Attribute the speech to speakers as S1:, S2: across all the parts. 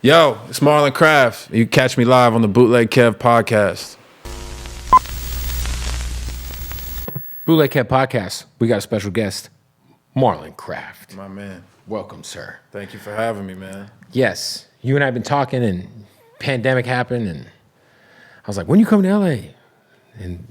S1: Yo, it's Marlon Craft. You can catch me live on the Bootleg Kev podcast.
S2: Bootleg Kev podcast. We got a special guest, Marlon Craft.
S1: My man.
S2: Welcome, sir.
S1: Thank you for having me, man.
S2: Yes, you and I have been talking, and pandemic happened, and I was like, when you come to LA? And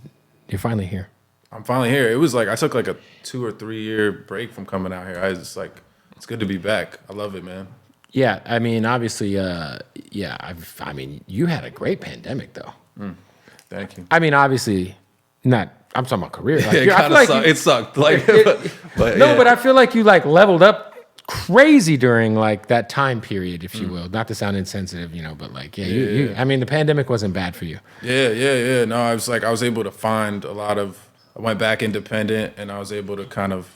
S2: you're finally here.
S1: I'm finally here. It was like, I took like a 2 or 3 year break from coming out here. I was just like, it's good to be back. I love it, man.
S2: Yeah, I mean, obviously, I mean, you had a great pandemic, though.
S1: Thank you.
S2: I mean, obviously, not. I'm talking about career. Like,
S1: It kind of sucked. It sucked. Like, but
S2: no, but I feel like you like leveled up crazy during like that time period, if you will. Not to sound insensitive, but like, you. I mean, the pandemic wasn't bad for you.
S1: Yeah. No, I was able to find a lot of. I went back independent, and I was able to kind of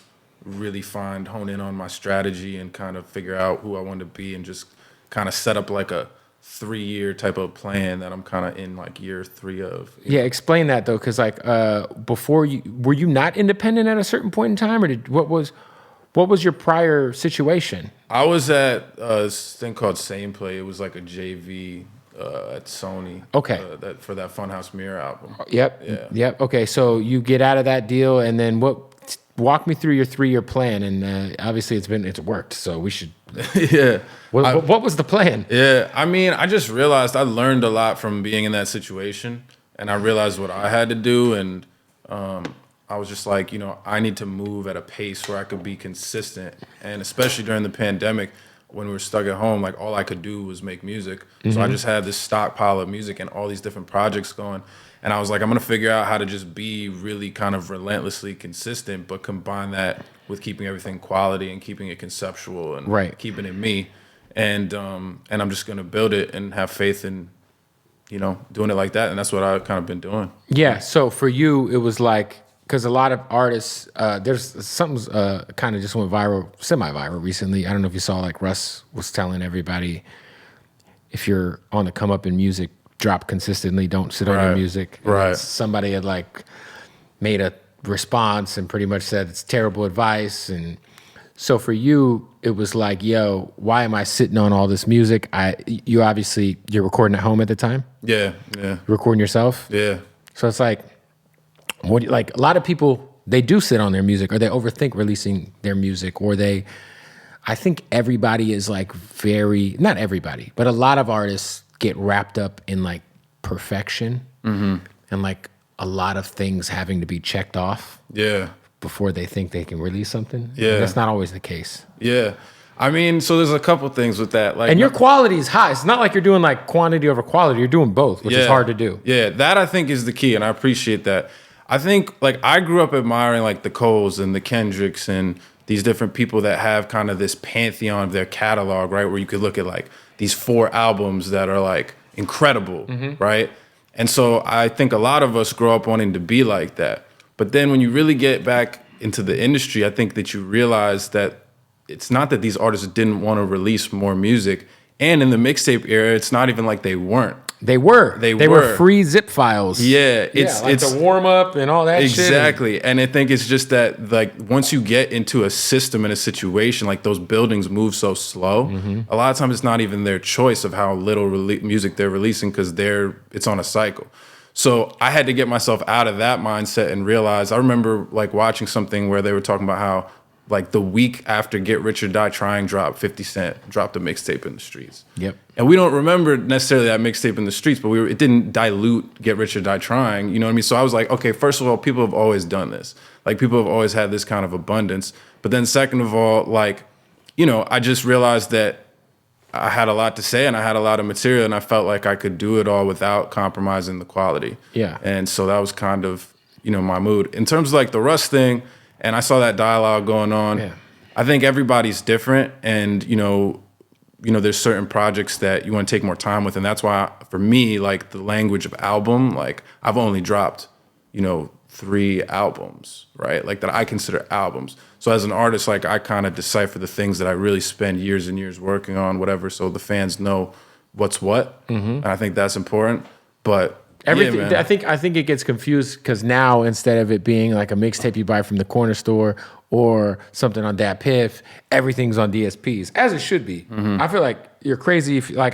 S1: really hone in on my strategy and kind of figure out who I wanted to be and just kind of set up like a 3-year type of plan that I'm kind of in like year 3 of.
S2: Yeah, explain that though, because like before were you not independent at a certain point in time, or what was your prior situation?
S1: I was at this thing called Same Play. It was like a JV at Sony.
S2: Okay.
S1: For that Funhouse Mirror album.
S2: Yep.
S1: Yeah.
S2: Yep. Okay, so you get out of that deal, and then walk me through your 3-year plan, and obviously it's worked, so we should.
S1: Yeah.
S2: What was the plan?
S1: Yeah, I mean, I just realized I learned a lot from being in that situation, and I realized what I had to do, and I was just like, I need to move at a pace where I could be consistent, and especially during the pandemic when we were stuck at home, like all I could do was make music. So I just had this stockpile of music and all these different projects going. And I was like, I'm gonna figure out how to just be really kind of relentlessly consistent, but combine that with keeping everything quality and keeping it conceptual and keeping it me. And I'm just gonna build it and have faith in, doing it like that. And that's what I've kind of been doing.
S2: Yeah. So for you, it was like, because a lot of artists, there's something's kind of just went viral, semi-viral recently. I don't know if you saw, like Russ was telling everybody, if you're on the come up in music, drop consistently, don't sit on your music.
S1: Right.
S2: Somebody had like made a response and pretty much said it's terrible advice. And so for you, it was like, yo, why am I sitting on all this music? You're recording at home at the time?
S1: Yeah.
S2: You're recording yourself?
S1: Yeah.
S2: So it's like, like a lot of people, they do sit on their music, or they overthink releasing their music, or I think everybody is like not everybody, but a lot of artists get wrapped up in like perfection and like a lot of things having to be checked off before they think they can release something.
S1: Yeah.
S2: And that's not always the case.
S1: Yeah. I mean, so there's a couple things with that. Like,
S2: and your quality is high. It's not like you're doing like quantity over quality. You're doing both, which is hard to do.
S1: Yeah, that I think is the key, and I appreciate that. I think like I grew up admiring like the Coles and the Kendricks and these different people that have kind of this pantheon of their catalog, right? Where you could look at like these 4 albums that are like incredible, right? And so I think a lot of us grow up wanting to be like that. But then when you really get back into the industry, I think that you realize that it's not that these artists didn't want to release more music. And in the mixtape era, it's not even like they weren't.
S2: They were free zip files.
S1: Yeah,
S2: it's the warm up and all that shit.
S1: Exactly. And I think it's just that like once you get into a system and a situation, like those buildings move so slow. A lot of times it's not even their choice of how little music they're releasing because it's on a cycle. So I had to get myself out of that mindset and realize, I remember like watching something where they were talking about how like the week after Get Rich or Die Trying dropped, 50 Cent dropped a mixtape in the streets.
S2: Yep.
S1: And we don't remember necessarily that mixtape in the streets, but it didn't dilute Get Rich or Die Trying, you know what I mean? So I was like, okay, first of all, people have always done this. Like people have always had this kind of abundance. But then second of all, like, I just realized that I had a lot to say and I had a lot of material and I felt like I could do it all without compromising the quality.
S2: Yeah.
S1: And so that was kind of, my mood. In terms of like the Russ thing, and I saw that dialogue going on. Yeah. I think everybody's different, and there's certain projects that you want to take more time with, and that's why for me, like the language of album, like I've only dropped, 3 albums, right? Like that I consider albums. So as an artist, like I kind of decipher the things that I really spend years and years working on, whatever, so the fans know what's what, and I think that's important. But
S2: everything,
S1: yeah,
S2: I think it gets confused because now instead of it being like a mixtape you buy from the corner store or something on Dat Piff, everything's on DSPs, as it should be. I feel like you're crazy if like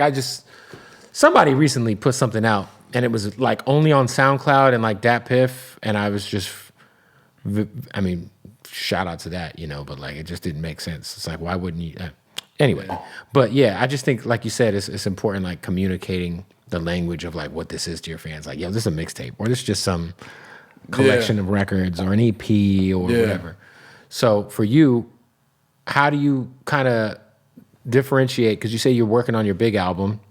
S2: somebody recently put something out and it was like only on SoundCloud and like Dat Piff, and I was just, I mean, shout out to that, you know, but like it just didn't make sense. It's like, why wouldn't you? Anyway, but yeah, I just think, like you said, it's important, like communicating the language of like what this is to your fans. Like, yo, this is a mixtape, or this is just some collection of records, or an EP, or whatever. So for you, how do you kind of differentiate? Because you say you're working on your big album.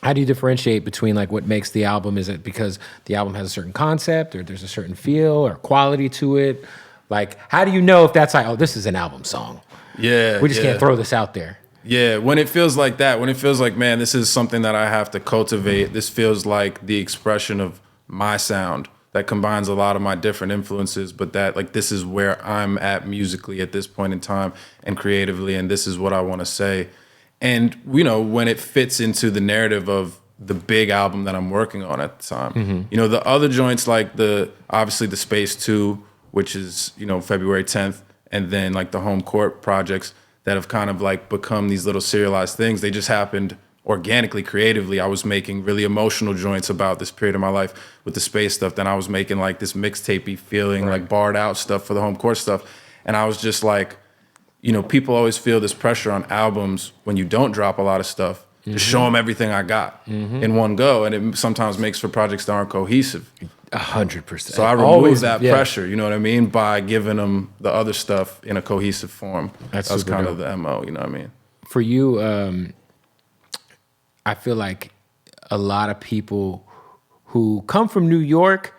S2: How do you differentiate between like what makes the album? Is it because the album has a certain concept, or there's a certain feel or quality to it? Like, how do you know if that's like, oh, this is an album song?
S1: Yeah.
S2: We just can't throw this out there.
S1: Yeah, when it feels like that, when it feels like, man, this is something that I have to cultivate. This feels like the expression of my sound that combines a lot of my different influences, but that like this is where I'm at musically at this point in time and creatively, and this is what I want to say. And you know, when it fits into the narrative of the big album that I'm working on at the time. You know, the other joints like obviously the Space 2, which is, you know, February 10th, and then like the Home Court projects that have kind of like become these little serialized things. They just happened organically, creatively. I was making really emotional joints about this period of my life with the Space stuff. Then I was making like this mixtapey feeling, like barred out stuff for the Home Court stuff. And I was just like, you know, people always feel this pressure on albums when you don't drop a lot of stuff to show them everything I got in one go. And it sometimes makes for projects that aren't cohesive.
S2: 100%.
S1: So I remove that pressure, you know what I mean, by giving them the other stuff in a cohesive form. That's kind of the MO, you know what I mean?
S2: For you, I feel like a lot of people who come from New York,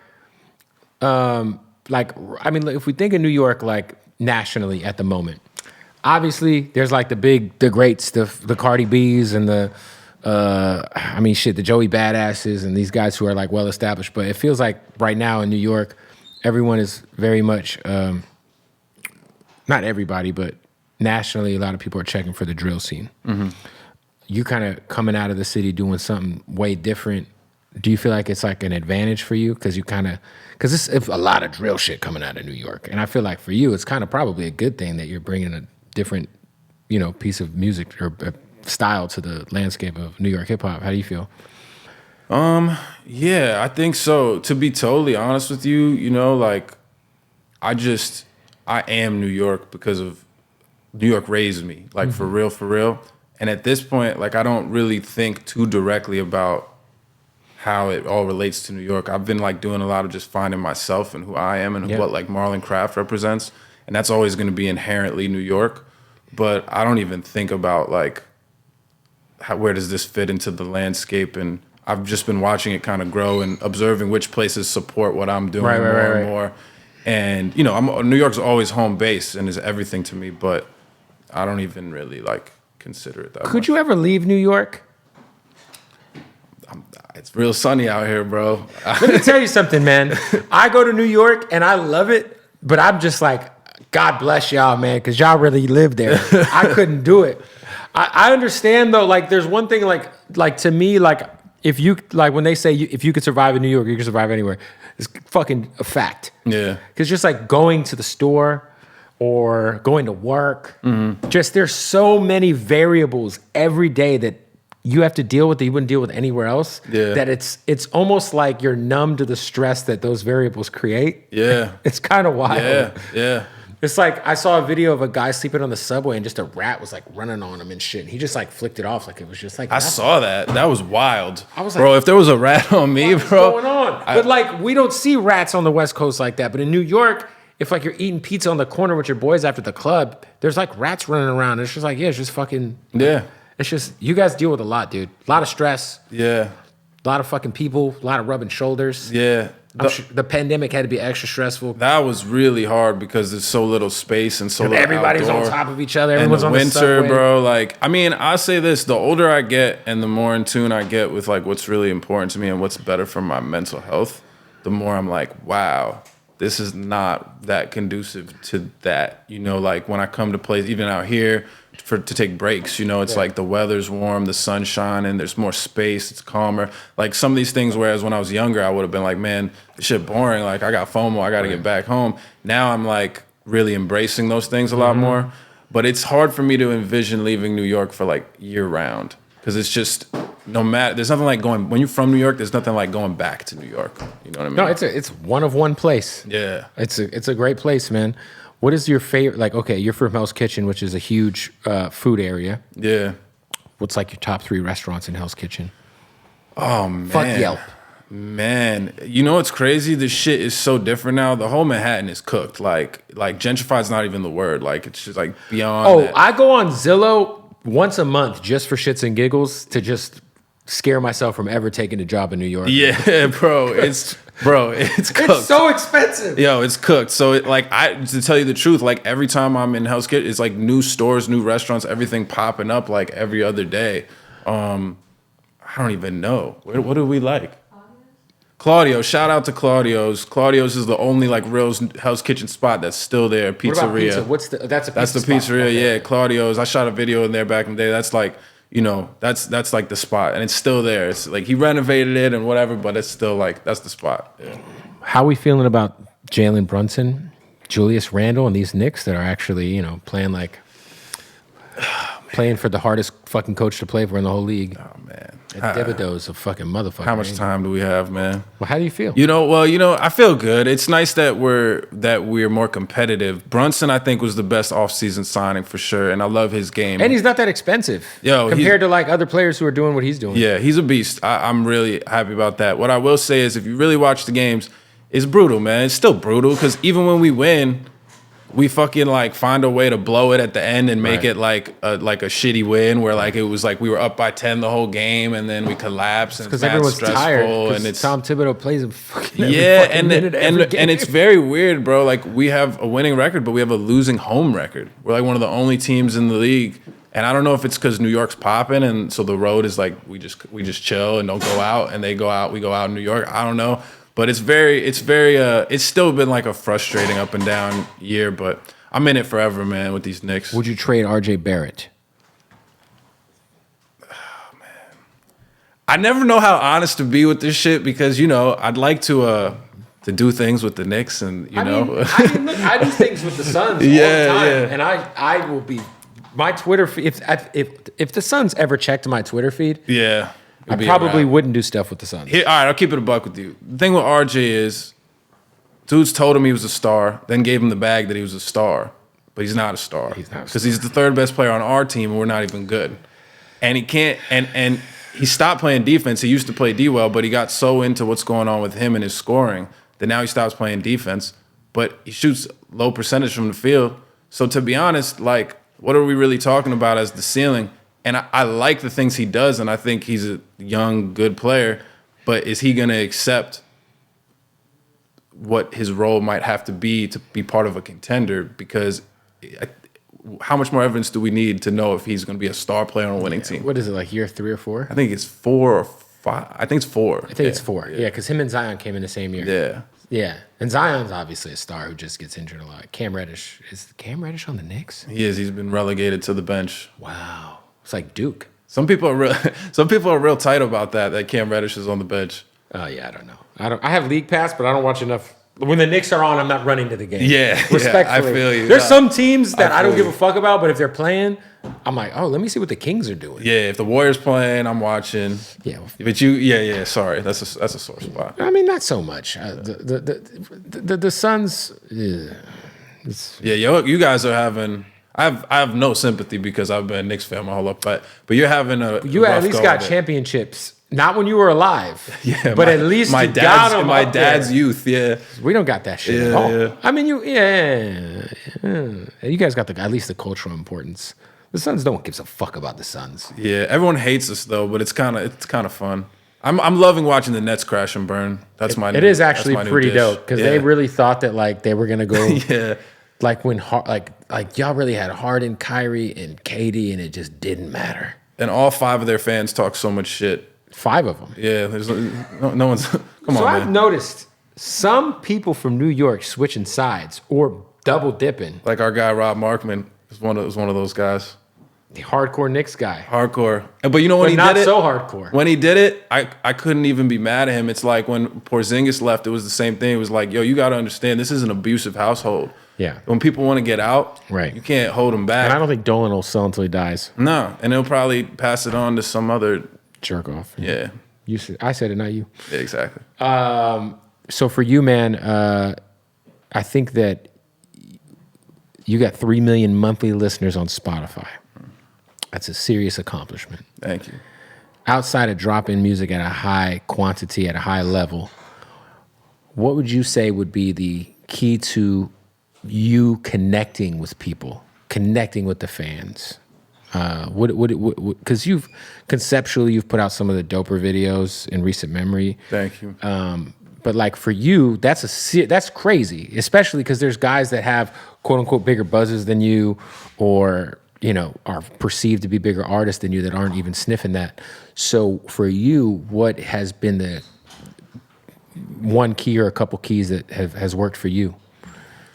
S2: like, I mean, if we think of New York, like nationally at the moment, obviously there's like the greats, the Cardi B's and the Joey Badasses and these guys who are like well established. But it feels like right now in New York, everyone is very much, not everybody, but nationally, a lot of people are checking for the drill scene. You kind of coming out of the city doing something way different. Do you feel like it's like an advantage for you? Because it's a lot of drill shit coming out of New York. And I feel like for you, it's kind of probably a good thing that you're bringing a different, you know, piece of music or style to the landscape of New York hip hop. How do you feel?
S1: Yeah, I think so. To be totally honest with you, you know, like I am New York because of New York raised me, like for real. And at this point, like I don't really think too directly about how it all relates to New York. I've been like doing a lot of just finding myself and who I am and what like Marlon Craft represents. And that's always going to be inherently New York. But I don't even think about like, where does this fit into the landscape? And I've just been watching it kind of grow and observing which places support what I'm doing more and more. And, you know, New York's always home base and is everything to me, but I don't even really like consider it that much.
S2: Could you ever leave New York?
S1: It's real sunny out here, bro.
S2: Let me tell you something, man. I go to New York and I love it, but I'm just like, God bless y'all, man, because y'all really live there. I couldn't do it. I understand though, like there's one thing like to me, like if you like when they say if you could survive in New York, you can survive anywhere. It's fucking a fact. Yeah. Because just like going to the store or going to work, just there's so many variables every day that you have to deal with that you wouldn't deal with anywhere else. Yeah. That it's almost like you're numb to the stress that those variables create. Yeah. It's kind of wild.
S1: Yeah. Yeah.
S2: It's like I saw a video of a guy sleeping on the subway and just a rat was like running on him and shit. And he just like flicked it off like it was just like
S1: I saw that. That was wild.
S2: I was like,
S1: bro, if there was a rat on me,
S2: what's
S1: bro.
S2: What's going on? But like we don't see rats on the West Coast like that. But in New York, if like you're eating pizza on the corner with your boys after the club, there's like rats running around. It's just like, yeah, it's just fucking It's just you guys deal with a lot, dude. A lot of stress. Yeah. A lot of fucking people, a lot of rubbing shoulders. Yeah. The pandemic had to be extra stressful.
S1: That was really hard because there's so little space and so little
S2: everybody's
S1: outdoor.
S2: On top of each other. Everyone's on the
S1: winter,
S2: subway.
S1: Bro. Like, I mean, I say this: the older I get and the more in tune I get with like what's really important to me and what's better for my mental health, the more I'm like, wow, this is not that conducive to that. You know, like when I come to places, even out here, to take breaks, you know, it's like the weather's warm, the sun's shining, there's more space, it's calmer. Like some of these things, whereas when I was younger, I would have been like, man, this shit boring. Like I got FOMO, I got to get back home. Now I'm like really embracing those things a lot more. But it's hard for me to envision leaving New York for like year round because it's just no matter. There's nothing like going when you're from New York. There's nothing like going back to New York. You know what I mean?
S2: No, it's one of one place.
S1: Yeah,
S2: it's a great place, man. What is your favorite? Like, okay, you're from Hell's Kitchen, which is a huge food area.
S1: Yeah.
S2: What's like your top 3 restaurants in Hell's Kitchen?
S1: Oh man,
S2: Fuck Yelp.
S1: Man, you know what's crazy? This shit is so different now. The whole Manhattan is cooked. Like gentrified's not even the word. Like it's just like beyond.
S2: Oh,
S1: that.
S2: I go on Zillow once a month just for shits and giggles to just scare myself from ever taking a job in New York.
S1: Yeah, bro. It's cooked.
S2: It's so expensive.
S1: Yo, it's cooked. So to tell you the truth, like every time I'm in Hell's Kitchen, it's like new stores, new restaurants, everything popping up like every other day. I don't even know. What do we like? Claudio, shout out to Claudio's. Claudio's is the only like real Hell's Kitchen spot that's still there. Pizzeria.
S2: What about pizza? That's the
S1: pizzeria.
S2: Okay.
S1: Yeah, Claudio's. I shot a video in there back in the day. That's like, you know, that's like the spot, and it's still there. It's like he renovated it and whatever, but it's still like that's the spot. Yeah.
S2: How are we feeling about Jalen Brunson, Julius Randle, and these Knicks that are actually, you know, playing for the hardest fucking coach to play for in the whole league?
S1: Oh man,
S2: Thibodeau's a fucking motherfucker.
S1: How much time do we have, man?
S2: Well, how do you feel?
S1: I feel good. It's nice that we're more competitive. Brunson, I think, was the best offseason signing for sure, and I love his game.
S2: And he's not that expensive compared to like other players who are doing what he's doing.
S1: Yeah, he's a beast. I'm really happy about that. What I will say is, if you really watch the games, it's brutal, man. It's still brutal because even when we win, we fucking like find a way to blow it at the end and make it like a shitty win where like it was like we were up by 10 the whole game and then we collapse and
S2: because everyone's
S1: stressful
S2: tired
S1: and it's
S2: Tom Thibodeau plays him fucking
S1: and it's very weird, bro. Like we have a winning record, but we have a losing home record. We're like one of the only teams in the league, and I don't know if it's because New York's popping and so the road is like we just chill and don't go out, and they go out, we go out in New York. I don't know. But it's still been like a frustrating up and down year, but I'm in it forever, man, with these Knicks.
S2: Would you trade RJ Barrett?
S1: Oh, man. I never know how honest to be with this shit because, you know, I'd like to do things with the Knicks and, you know.
S2: Look, I do things with the Suns all the time. And I will be, my Twitter feed, if the Suns ever checked my Twitter feed.
S1: Yeah.
S2: I probably wouldn't do stuff with the Suns.
S1: All right, I'll keep it a buck with you. The thing with RJ is, dudes told him he was a star, then gave him the bag that he was a star, but he's not a star. He's not because he's the third best player on our team, and we're not even good. And he can't. And he stopped playing defense. He used to play D well, but he got so into what's going on with him and his scoring that now he stops playing defense. But he shoots low percentage from the field. So to be honest, like, what are we really talking about as the ceiling? And I like the things he does, and I think he's a young, good player. But is he going to accept what his role might have to be part of a contender? Because how much more evidence do we need to know if he's going to be a star player on a winning team?
S2: What is it, like year 3 or 4?
S1: I think it's 4 or 5. I think it's 4.
S2: I think it's 4. Yeah, because him and Zion came in the same year.
S1: Yeah.
S2: Yeah, and Zion's obviously a star who just gets injured a lot. Cam Reddish. Is Cam Reddish on the Knicks?
S1: He is. He's been relegated to the bench.
S2: Wow. It's like Duke.
S1: Some people are real tight about that Cam Reddish is on the bench.
S2: Oh yeah, I don't know. I have league pass, but I don't watch enough. When the Knicks are on, I'm not running to the game.
S1: Yeah,
S2: respectfully.
S1: I feel you.
S2: There's some teams that I don't give a fuck about, but if they're playing, I'm like, oh, let me see what the Kings are doing.
S1: Yeah, if the Warriors playing, I'm watching.
S2: Yeah,
S1: but yeah. Sorry, that's a sore spot.
S2: I mean, not so much. The Suns.
S1: Yeah, you guys are having. I have no sympathy because I've been a Knicks fan my whole life, but you're having
S2: you at least got championships. Not when you were alive.
S1: Yeah,
S2: but at least you got them.
S1: My dad's youth. Yeah,
S2: we don't got that shit at all. Yeah. I mean, you guys got at least the cultural importance. The Suns, no one gives a fuck about the Suns.
S1: Yeah, everyone hates us though, but it's kind of fun. I'm loving watching the Nets crash and burn. It is actually
S2: pretty dope because they really thought that like they were gonna go.
S1: Yeah.
S2: Like when like y'all really had Harden, Kyrie, and KD, and it just didn't matter.
S1: And all 5 of their fans talk so much shit.
S2: 5 of them.
S1: Yeah, there's no one's. Come on, man.
S2: So I've noticed some people from New York switching sides or double dipping.
S1: Like our guy Rob Markman was one of those guys.
S2: The hardcore Knicks guy.
S1: Hardcore. But you know when he did it?
S2: Not so hardcore.
S1: When he did it, I couldn't even be mad at him. It's like when Porzingis left, it was the same thing. It was like, yo, you got to understand, this is an abusive household.
S2: Yeah.
S1: When people want to get out,
S2: Right.
S1: you can't hold them back.
S2: And I don't think Dolan will sell until he dies.
S1: No, and he'll probably pass it on to some other
S2: Jerk off.
S1: Yeah.
S2: I said it, not you.
S1: Yeah, exactly.
S2: So for you, man, I think that you got 3 million monthly listeners on Spotify. That's a serious accomplishment.
S1: Thank you.
S2: Outside of dropping music at a high quantity, at a high level, what would you say would be the key to you connecting with people, connecting with the fans? Because you've put out some of the doper videos in recent memory.
S1: Thank you.
S2: But like for you, that's crazy, especially because there's guys that have quote unquote bigger buzzes than you, or are perceived to be bigger artists than you that aren't even sniffing that. So for you, what has been the one key or a couple keys that has worked for you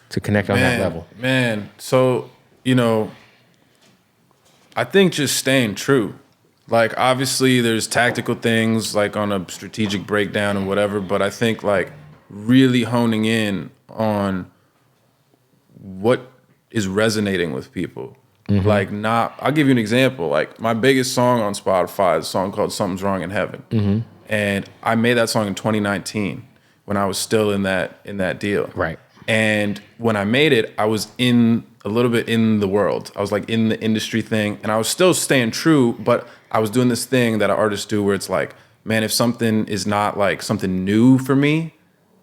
S2: to connect on that level?
S1: Man, so I think just staying true. Like, obviously, there's tactical things, like on a strategic breakdown and whatever, but I think, like, really honing in on what is resonating with people. Mm-hmm. Like, I'll give you an example. Like, my biggest song on Spotify is a song called Something's Wrong in Heaven. Mm-hmm. And I made that song in 2019 when I was still in that deal.
S2: Right.
S1: And when I made it, I was a little bit in the world. I was like in the industry thing, and I was still staying true, but I was doing this thing that artists do where it's like, man, if something is not like something new for me,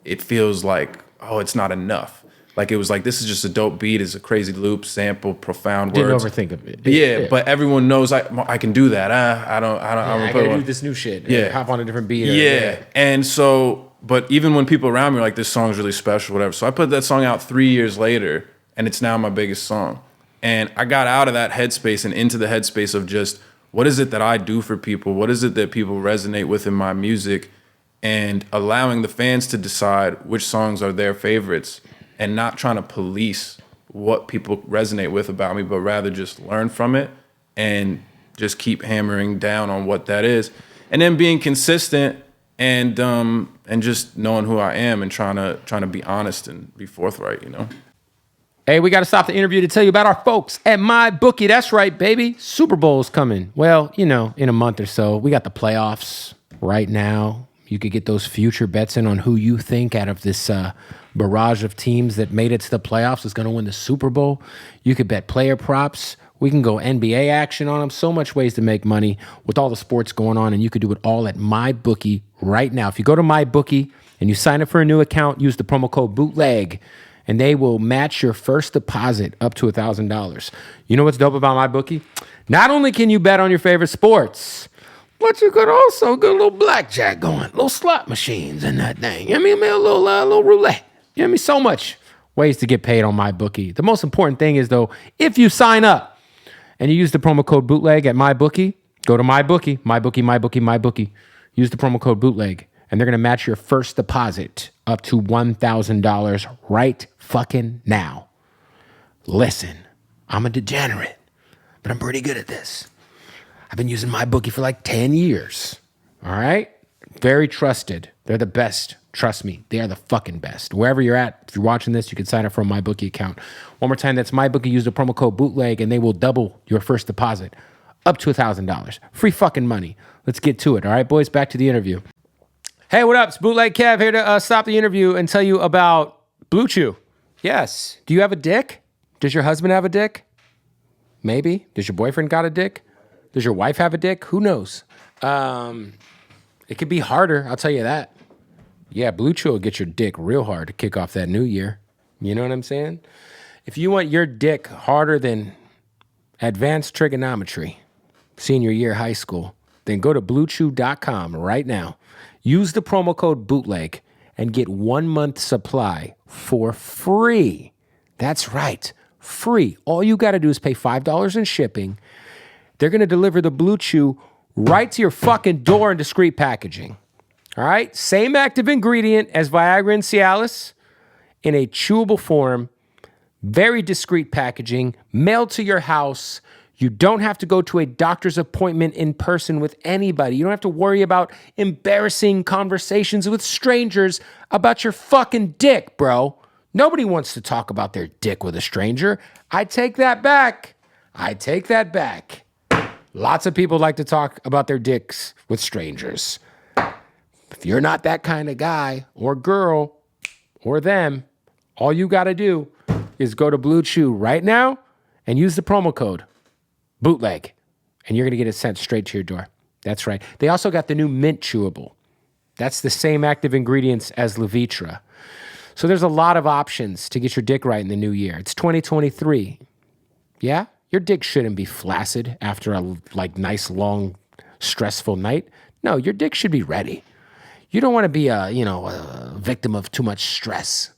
S1: it feels like, oh, it's not enough. Like, it was like, this is just a dope beat, it's a crazy loop, sample, profound words.
S2: Didn't overthink of it.
S1: Yeah, but everyone knows I can do that. I
S2: gotta do this new shit.
S1: Yeah.
S2: Hop on a different beat.
S1: Yeah. And so, but even when people around me are like, this song's really special, whatever. So I put that song out 3 years later, and it's now my biggest song. And I got out of that headspace and into the headspace of just, what is it that I do for people? What is it that people resonate with in my music? And allowing the fans to decide which songs are their favorites, and not trying to police what people resonate with about me, but rather just learn from it and just keep hammering down on what that is. And then being consistent and just knowing who I am and trying to be honest and be forthright,
S2: Hey, we got to stop the interview to tell you about our folks at MyBookie. That's right, baby. Super Bowl's coming. Well, in a month or so. We got the playoffs right now. You could get those future bets in on who you think out of this barrage of teams that made it to the playoffs is going to win the Super Bowl. You could bet player props. We can go NBA action on them. So much ways to make money with all the sports going on, and you could do it all at MyBookie right now. If you go to MyBookie and you sign up for a new account, use the promo code BOOTLEG, and they will match your first deposit up to $1,000. You know what's dope about MyBookie? Not only can you bet on your favorite sports, but you could also get a little blackjack going, little slot machines in that thing. A little roulette. So much ways to get paid on MyBookie. The most important thing is, though, if you sign up and you use the promo code BOOTLEG at MyBookie, go to MyBookie, MyBookie. Use the promo code BOOTLEG, and they're going to match your first deposit up to $1,000 right fucking now. Listen, I'm a degenerate, but I'm pretty good at this. I've been using MyBookie for like 10 years. All right? Very trusted. They're the best. Trust me, they are the fucking best. Wherever you're at, if you're watching this, you can sign up for a MyBookie account. One more time, that's MyBookie. Use the promo code BOOTLEG, and they will double your first deposit up to $1,000. Free fucking money. Let's get to it. All right, boys, back to the interview. Hey, what up? It's Bootleg Kev here to stop the interview and tell you about BlueChew. Yes. Do you have a dick? Does your husband have a dick? Maybe. Does your boyfriend got a dick? Does your wife have a dick? Who knows? It could be harder, I'll tell you that. Yeah, BlueChew will get your dick real hard to kick off that new year. You know what I'm saying? If you want your dick harder than advanced trigonometry, senior year high school, then go to BlueChew.com right now. Use the promo code BOOTLEG and get 1 month supply for free. That's right, free. All you got to do is pay $5 in shipping. They're going to deliver the BlueChew right to your fucking door in discreet packaging. All right? Same active ingredient as Viagra and Cialis in a chewable form, very discreet packaging, mailed to your house. You don't have to go to a doctor's appointment in person with anybody. You don't have to worry about embarrassing conversations with strangers about your fucking dick, bro. Nobody wants to talk about their dick with a stranger. I take that back. Lots of people like to talk about their dicks with strangers. If you're not that kind of guy or girl or them, all you got to do is go to BlueChew right now and use the promo code Bootleg, and you're going to get it sent straight to your door. That's right. They also got the new mint chewable. That's the same active ingredients as Levitra. So there's a lot of options to get your dick right in the new year. It's 2023. Yeah? Your dick shouldn't be flaccid after a nice, long, stressful night. No, your dick should be ready. You don't want to be a victim of too much stress,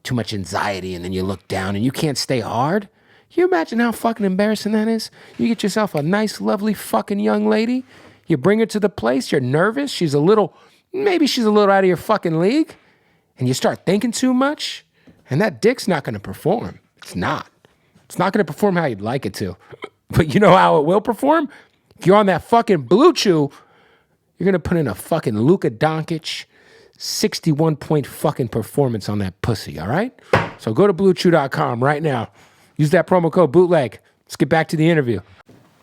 S2: too much anxiety, and then you look down and you can't stay hard. You imagine how fucking embarrassing that is? You get yourself a nice, lovely fucking young lady. You bring her to the place. You're nervous. Maybe she's a little out of your fucking league. And you start thinking too much, and that dick's not going to perform. It's not. It's not going to perform how you'd like it to. But you know how it will perform? If you're on that fucking BlueChew, you're going to put in a fucking Luka Doncic 61-point fucking performance on that pussy, all right? So go to BlueChew.com right now. Use that promo code Bootleg. Let's get back to the interview.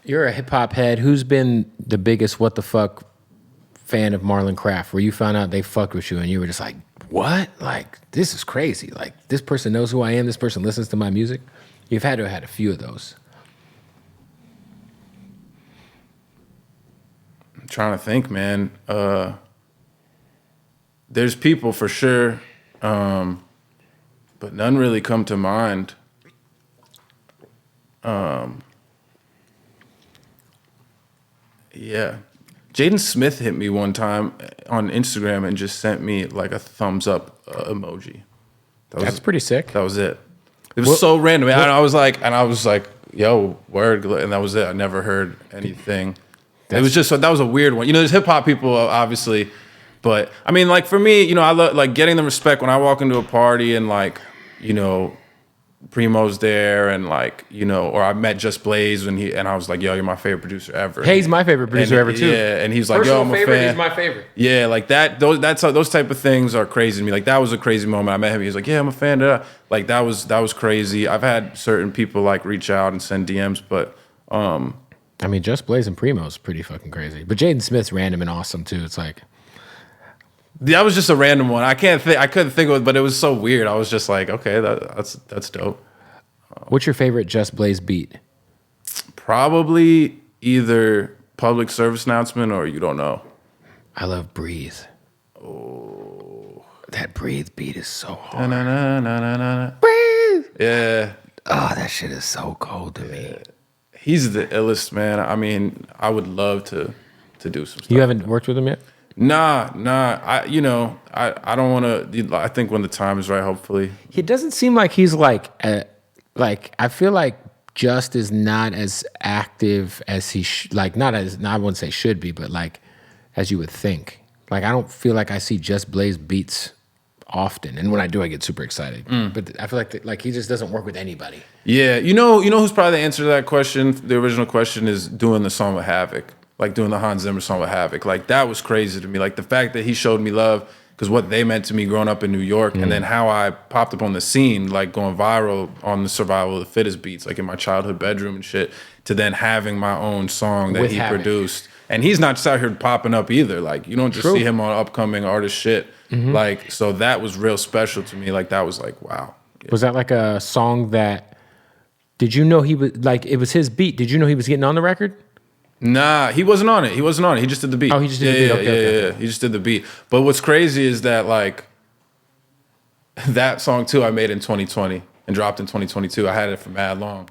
S2: You're a hip-hop head. Who's been the biggest what the fuck fan of Marlon Craft, where you found out they fucked with you and you were just like, what? Like, this is crazy. Like, this person knows who I am. This person listens to my music. You've had to have had a few of those.
S1: I'm trying to think, man. There's people for sure, but none really come to mind. Yeah. Jaden Smith hit me one time on Instagram and just sent me like a thumbs up emoji.
S2: That's pretty sick.
S1: That was it. It was so random. I was like, yo, word, and that was it. I never heard anything. It was just, that was a weird one. You know, there's hip hop people, obviously, but I mean, like for me, you know, I love like getting the respect when I walk into a party and like, you know, Primo's there and like, you know, or I met Just Blaze and I was like, yo, you're my favorite producer ever.
S2: Hey, he's my favorite producer ever too.
S1: Yeah, and he's like,
S2: personal
S1: yo, I'm a
S2: favorite,
S1: fan.
S2: He's my favorite.
S1: Yeah, like those type of things are crazy to me. Like that was a crazy moment. I met him. He was like, yeah, I'm a fan. Like that was crazy. I've had certain people like reach out and send DMs, but
S2: I mean, Just Blaze and Primo is pretty fucking crazy. But Jaden Smith's random and awesome too. It's like,
S1: that was just a random one. I couldn't think of it, but it was so weird. I was just like, okay, that's dope.
S2: What's your favorite Just Blaze beat?
S1: Probably either Public Service Announcement or You Don't Know.
S2: I love Breathe.
S1: Oh.
S2: That Breathe beat is so hard.
S1: Breathe. Yeah.
S2: Oh, that shit is so cold to me.
S1: He's the illest, man. I mean, I would love to do some stuff.
S2: You haven't worked with him yet?
S1: Nah. I don't want to. I think when the time is right, hopefully.
S2: He doesn't seem like he's like I feel like Just is not as active as he I wouldn't say should be, but like as you would think. Like I don't feel like I see Just Blaze beats often, and when I do, I get super excited. But I feel like he just doesn't work with anybody.
S1: Yeah, you know who's probably the answer to that question. The original question is doing the song with Havoc, like doing the Hans Zimmer song with Havoc. Like that was crazy to me. Like the fact that he showed me love. Because what they meant to me growing up in New York, and then how I popped up on the scene, like going viral on the Survival of the Fittest beats, like in my childhood bedroom and shit, to then having my own song that he produced. And he's not just out here popping up either. Like, you don't just see him on upcoming artist shit. Like, so that was real special to me. Like, that was like, wow. Yeah.
S2: Was that like a song that, did you know he was, like, it was his beat? Did you know he was getting on the record?
S1: Nah, he wasn't on it. He just did the beat.
S2: Oh, he just did the beat. Okay.
S1: He just did the beat. But what's crazy is that like that song too, I made in 2020 and dropped in 2022. I had it for mad long.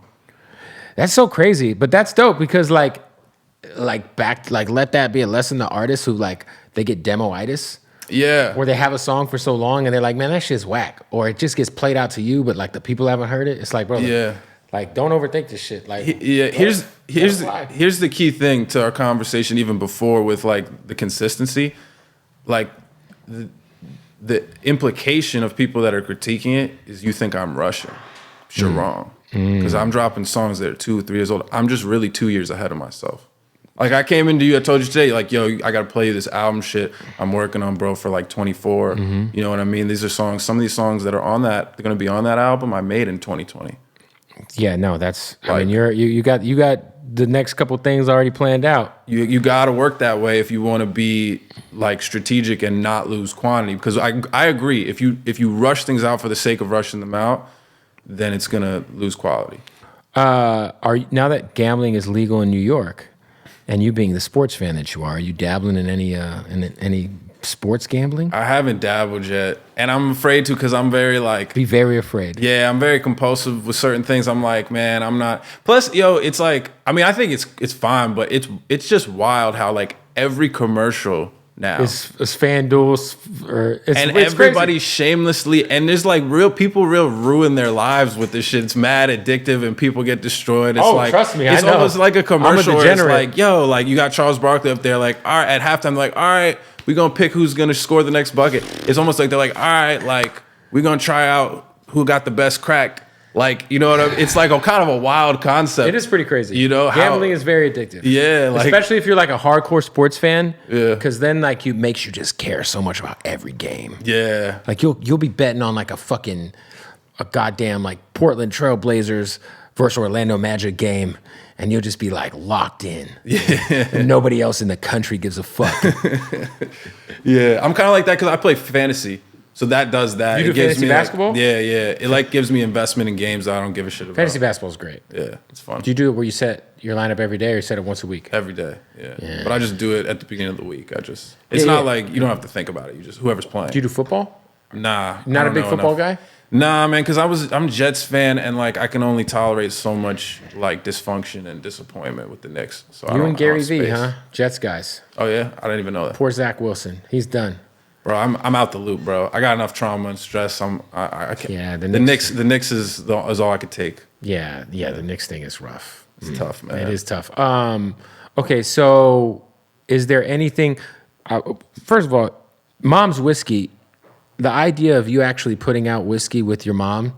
S2: That's so crazy, but that's dope because let that be a lesson to artists who like they get demo-itis.
S1: Yeah.
S2: Or they have a song for so long and they're like, man, that shit's whack. Or it just gets played out to you, but like the people haven't heard it. It's like, bro, like don't overthink this shit. Like,
S1: here's the key thing to our conversation, even before with like the consistency, like the implication of people that are critiquing it is you think I'm rushing. You're wrong, because I'm dropping songs that are 2 or 3 years old. I'm just really 2 years ahead of myself. Like I came into you, I told you today, like, yo, I gotta play you this album shit I'm working on, bro, for like 24. You know what I mean? These are songs, some of these songs that are on that, they're gonna be on that album I made in 2020.
S2: Yeah, no, that's I mean you got the next couple things already planned out.
S1: You gotta work that way if you wanna be like strategic and not lose quantity. Because I agree, if you rush things out for the sake of rushing them out, then it's gonna lose quality.
S2: Now that gambling is legal in New York, and you being the sports fan that you are you dabbling in any sports gambling?
S1: I haven't dabbled yet, and I'm afraid to because I'm very like...
S2: Be very afraid.
S1: Yeah, I'm very compulsive with certain things. I'm like, man, I'm not... Plus, yo, it's like, I mean, I think it's fine, but it's just wild how like every commercial now...
S2: It's FanDuel,
S1: and
S2: it's
S1: everybody
S2: crazy.
S1: shamelessly... And there's like people ruin their lives with this shit. It's mad addictive and people get destroyed. It's like,
S2: trust me,
S1: it's
S2: I know.
S1: almost like a commercial
S2: I'm a
S1: where it's
S2: degenerate.
S1: like, yo, like you got Charles Barkley up there like, all right, at halftime, like, all right, we're going to pick who's going to score the next bucket. It's almost like they're like, all right, like we're going to try out who got the best crack. Like, you know what I mean? It's like a kind of a wild concept.
S2: It is pretty crazy.
S1: You know,
S2: gambling is very addictive.
S1: Yeah, like,
S2: especially if you're like a hardcore sports fan.
S1: Yeah.
S2: Because then like you makes you just care so much about every game.
S1: Yeah.
S2: Like you'll be betting on like a goddamn like Portland Trail Blazers versus Orlando Magic game, and you'll just be like locked in. Yeah. And nobody else in the country gives a fuck.
S1: Yeah, I'm kind of like that because I play fantasy. So that does that.
S2: You do
S1: it gives
S2: fantasy
S1: me
S2: basketball?
S1: Like, yeah. It like gives me investment in games that I don't give a shit about.
S2: Fantasy basketball is great.
S1: Yeah, it's fun.
S2: Do you do it where you set your lineup every day, or you set it once a week?
S1: Every day, yeah. But I just do it at the beginning of the week. It's
S2: Yeah,
S1: not
S2: yeah.
S1: like you don't have to think about it. You just whoever's playing.
S2: Do you do football?
S1: Nah,
S2: Not
S1: I
S2: a
S1: don't
S2: big
S1: know
S2: football
S1: enough.
S2: guy?
S1: Nah, man, because I'm a Jets fan and like I can only tolerate so much like dysfunction and disappointment with the Knicks. So I
S2: You
S1: don't-
S2: and
S1: I
S2: Gary
S1: don't
S2: V,
S1: space.
S2: huh? Jets guys.
S1: Oh yeah, I didn't even know that.
S2: Poor Zach Wilson. He's done.
S1: Bro, I'm out the loop, bro. I got enough trauma and stress. I can't.
S2: Yeah,
S1: the Knicks is all I could take.
S2: Yeah, the Knicks thing is rough.
S1: It's tough, man.
S2: It is tough. Okay, so is there anything? First of all, Mom's Whiskey. The idea of you actually putting out whiskey with your mom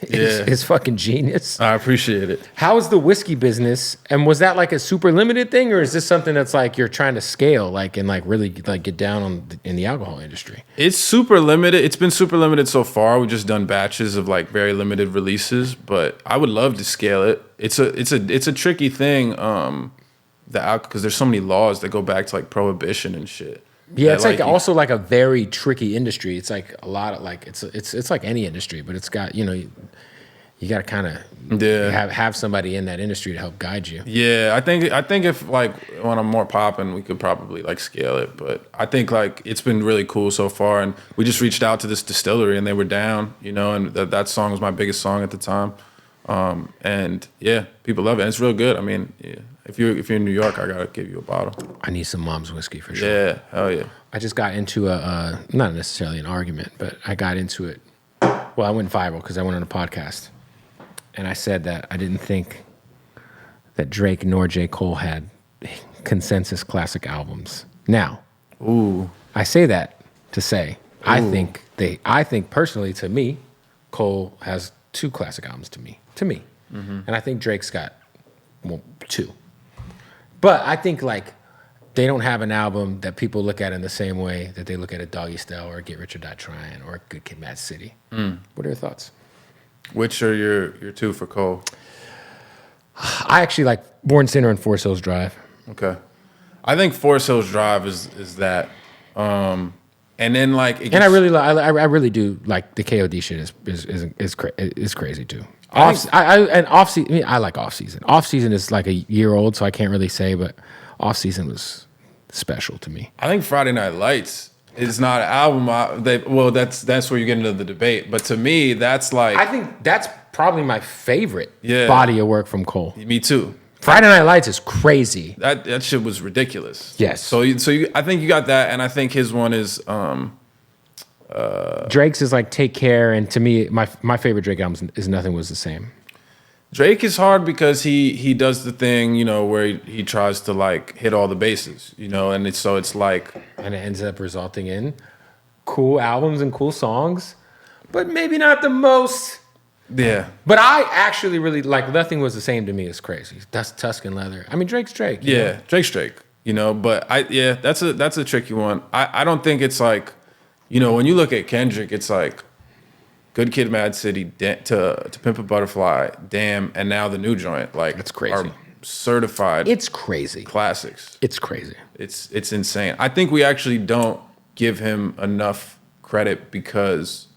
S2: is fucking genius.
S1: I appreciate it.
S2: How is the whiskey business? And was that like a super limited thing, or is this something that's like you're trying to scale, like and like really like get down in the alcohol industry?
S1: It's super limited. It's been super limited so far. We've just done batches of like very limited releases, but I would love to scale it. It's a tricky thing. Because there's so many laws that go back to like prohibition and shit.
S2: Yeah, it's like
S1: you-
S2: also like a very tricky industry. It's like a lot of like it's like any industry, but it's got you got to kind of have somebody in that industry to help guide you.
S1: Yeah, I think if like when I'm more popping, we could probably like scale it. But I think like it's been really cool so far, and we just reached out to this distillery and they were down, and that song was my biggest song at the time. And yeah, people love it. And it's real good. I mean, yeah. If you're in New York, I gotta give you a bottle.
S2: I need some Mom's Whiskey for sure.
S1: Yeah, hell yeah.
S2: I just got into not necessarily an argument, but I got into it. Well, I went viral because I went on a podcast, and I said that I didn't think that Drake nor J. Cole had consensus classic albums. Now, I say that to say I think personally to me, Cole has 2 classic albums to me, and I think Drake's got 2. But I think like they don't have an album that people look at in the same way that they look at a Doggy Style or a Get Rich or Die Trying or a Good Kid, Mad City. What are your thoughts?
S1: Which are your 2 for Cole?
S2: I actually like Born Sinner and Forest Hills Drive.
S1: Okay, I think Forest Hills Drive is that, and then like,
S2: And I really do like the KOD shit is crazy too. I like off season. Off season is like a year old, so I can't really say, but off season was special to me.
S1: I think Friday Night Lights is not an album. That's where you get into the debate. But to me, that's like
S2: I think that's probably my favorite
S1: Yeah.
S2: body of work from Cole.
S1: me too.
S2: Friday Night Lights is crazy.
S1: That shit was ridiculous.
S2: Yes.
S1: So I think you got that, and I think his one is
S2: Drake's is like Take Care, and to me, my favorite Drake album is Nothing Was the Same.
S1: Drake is hard because he does the thing, where he tries to like hit all the bases, and it's like,
S2: And it ends up resulting in cool albums and cool songs, but maybe not the most
S1: Yeah.
S2: But I actually really like Nothing Was the Same to me is crazy. That's Tuscan Leather. I mean, Drake's Drake.
S1: Yeah, Drake's Drake. But that's a tricky one. I don't think it's like, when you look at Kendrick, it's like Good Kid, Mad City, to Pimp a Butterfly, Damn, and now the new joint. Like,
S2: it's crazy.
S1: Are certified.
S2: It's crazy.
S1: Classics.
S2: It's crazy.
S1: It's insane. I think we actually don't give him enough credit because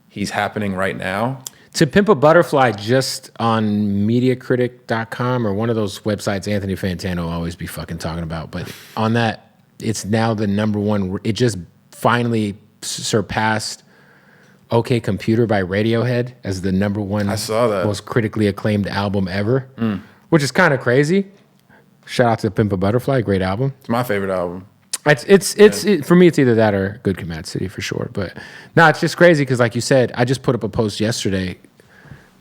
S1: he's happening right now.
S2: To Pimp a Butterfly, just on MediaCritic.com or one of those websites Anthony Fantano will always be fucking talking about, but on that, it's now the number one. It just finally surpassed OK Computer by Radiohead as the number one
S1: I saw that.
S2: most critically acclaimed album ever, which is kind of crazy. Shout out to Pimp a Butterfly, great album.
S1: It's my favorite album.
S2: For me, it's either that or Good Kid, Mad City for sure. But no, it's just crazy because, like you said, I just put up a post yesterday.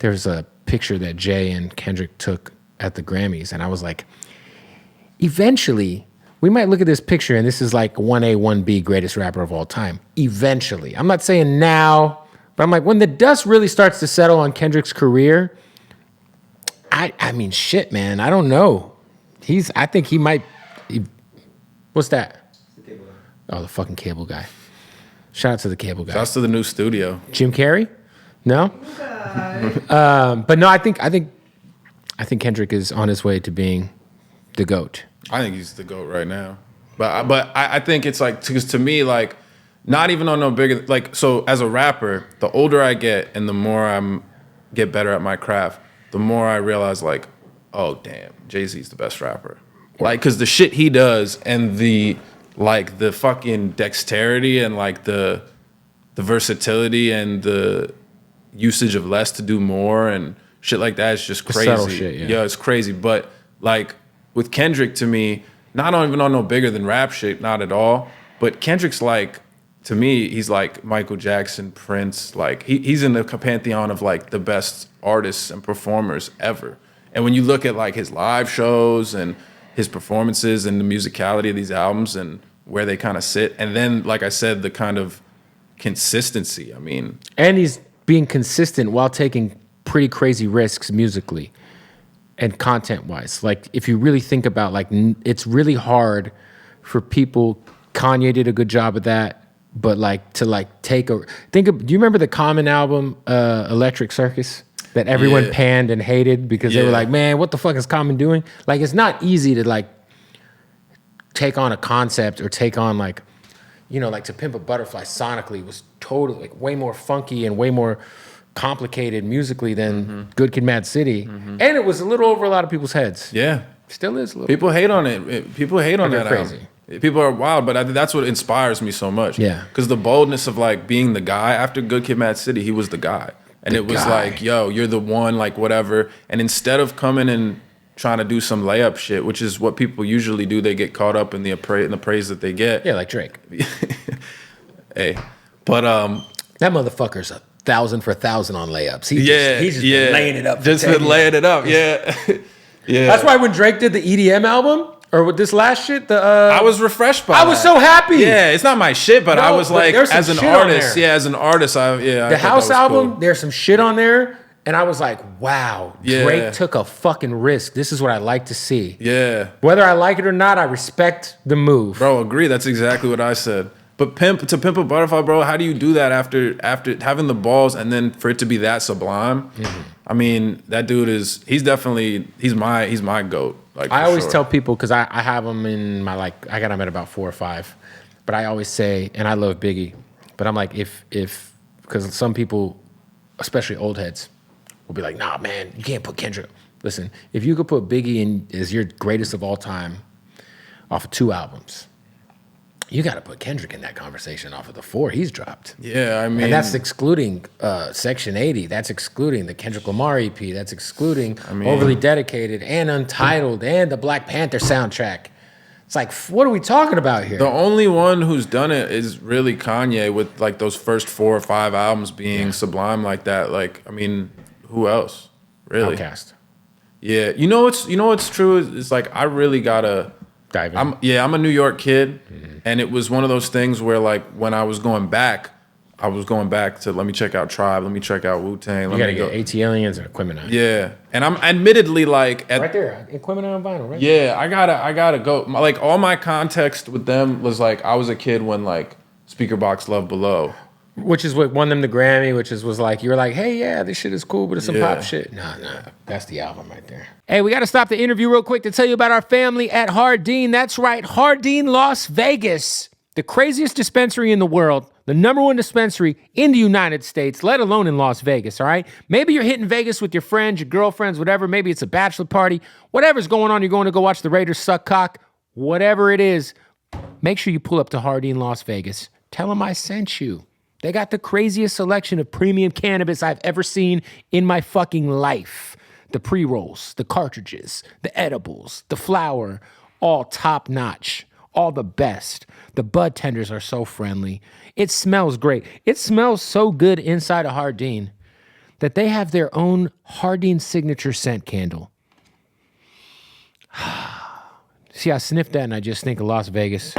S2: There's a picture that Jay and Kendrick took at the Grammys, and I was like, eventually, we might look at this picture, and this is like 1A, 1B greatest rapper of all time. Eventually. I'm not saying now, but I'm like, when the dust really starts to settle on Kendrick's career, I mean, shit, man, I don't know. I think he might. What's that? Oh, the fucking cable guy. Shout out to the cable guy.
S1: Shouts to the new studio.
S2: Jim Carrey? No? But no, I think Kendrick is on his way to being the GOAT.
S1: I think he's the GOAT right now. But I think it's like, because to me, like, not even on no bigger, like, so as a rapper, the older I get and the more I get better at my craft, the more I realize, like, oh, damn, Jay-Z's the best rapper. Like, because the shit he does and the fucking dexterity and like the versatility and the usage of less to do more and shit like that is just crazy.
S2: Subtle shit, yeah.
S1: It's crazy. But like with Kendrick, to me, not even on no bigger than rap shit, not at all. But Kendrick's like, to me, he's like Michael Jackson, Prince. Like he's in the pantheon of like the best artists and performers ever. And when you look at like his live shows and his performances and the musicality of these albums and where they kind of sit. And then, like I said, the kind of consistency. I mean.
S2: And he's being consistent while taking pretty crazy risks musically and content-wise. Like, if you really think about, like, it's really hard for people. Kanye did a good job of that. But, like, to, like, do you remember the Common album, Electric Circus? That everyone panned and hated because they were like, man, what the fuck is Common doing? Like, it's not easy to, like, take on a concept or take on, like, like To Pimp a Butterfly sonically was totally, like, way more funky and way more complicated musically than Good Kid, Mad City. And it was a little over a lot of people's heads.
S1: Yeah.
S2: Still is a little.
S1: People hate on it. People hate on that
S2: crazy.
S1: Album. People are wild, but I think that's what inspires me so much.
S2: Yeah.
S1: Because the boldness of, like, being the guy. After Good Kid, Mad City, he was the guy. And it was like, yo, you're the one, like, whatever. And instead of coming and trying to do some layup shit, which is what people usually do, they get caught up in the praise that they get.
S2: Yeah, like Drake.
S1: Hey. But
S2: that motherfucker's 1,000 for 1,000 on layups. He's just been laying it up.
S1: Just been laying it up, yeah. Yeah.
S2: That's why when Drake did the EDM album, or with this last shit,
S1: I was refreshed by
S2: I was so happy.
S1: Yeah, it's not my shit, but I was like, as an artist, the
S2: House album, cool. There's some shit on there, and I was like, wow, Drake took a fucking risk. This is what I like to see.
S1: Yeah.
S2: Whether I like it or not, I respect the move.
S1: Bro, agree. That's exactly what I said. But To Pimp a Butterfly, bro, how do you do that after having the balls and then for it to be that sublime? Mm-hmm. I mean, that dude he's my GOAT. Like,
S2: I always tell people, because I have them in my, like, I got them at about 4 or 5, but I always say, and I love Biggie, but I'm like, because some people, especially old heads, will be like, nah, man, you can't put Kendrick. Listen, if you could put Biggie in as your greatest of all time off of 2 albums, you got to put Kendrick in that conversation off of the 4 he's dropped.
S1: Yeah, I mean...
S2: And that's excluding Section 80. That's excluding the Kendrick Lamar EP. That's excluding Overly Dedicated and Untitled and the Black Panther soundtrack. It's like, what are we talking about here?
S1: The only one who's done it is really Kanye with, like, those first 4 or 5 albums being sublime like that. Like, I mean, who else? Really?
S2: Outkast.
S1: Yeah. You know what's true? It's like, I really got to...
S2: Dive in.
S1: I'm a New York kid, and it was one of those things where, like, when I was going back, I was going back to let me check out Tribe, let me check out Wu-Tang.
S2: You gotta get AT Aliens and Equimini.
S1: Yeah, and I'm admittedly like
S2: right there, Equimini on vinyl, right?
S1: Yeah, I gotta go. Like all my context with them was like I was a kid when like Speaker Box Love Below,
S2: which is what won them the Grammy. Was like you were like, hey, yeah, this shit is cool, but it's some pop shit. Nah, that's the album right there. Hey, we got to stop the interview real quick to tell you about our family at Jardin. That's right, Jardin, Las Vegas, the craziest dispensary in the world. The #1 dispensary in the United States, let alone in Las Vegas, all right? Maybe you're hitting Vegas with your friends, your girlfriends, whatever. Maybe it's a bachelor party. Whatever's going on, you're going to go watch the Raiders suck cock. Whatever it is, make sure you pull up to Jardin, Las Vegas. Tell them I sent you. They got the craziest selection of premium cannabis I've ever seen in my fucking life. The pre-rolls, the cartridges, the edibles, the flower, all top-notch. All the best. The bud tenders are so friendly. It smells great. It smells so good inside of Jardin that they have their own Jardin signature scent candle. See, I sniffed that and I just think of Las Vegas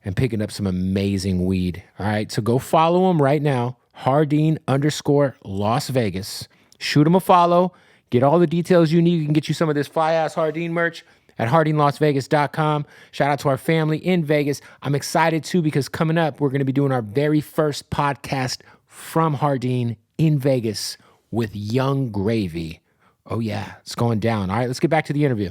S2: and picking up some amazing weed. All right, so go follow them right now. Jardin_Las Vegas. Shoot them a follow. Get all the details you need. We can get you some of this fly-ass Jardin merch at HardinLasVegas.com. Shout out to our family in Vegas. I'm excited too because coming up, we're going to be doing our very first podcast from Jardin in Vegas with Young Gravy. Oh yeah, it's going down. All right, let's get back to the interview.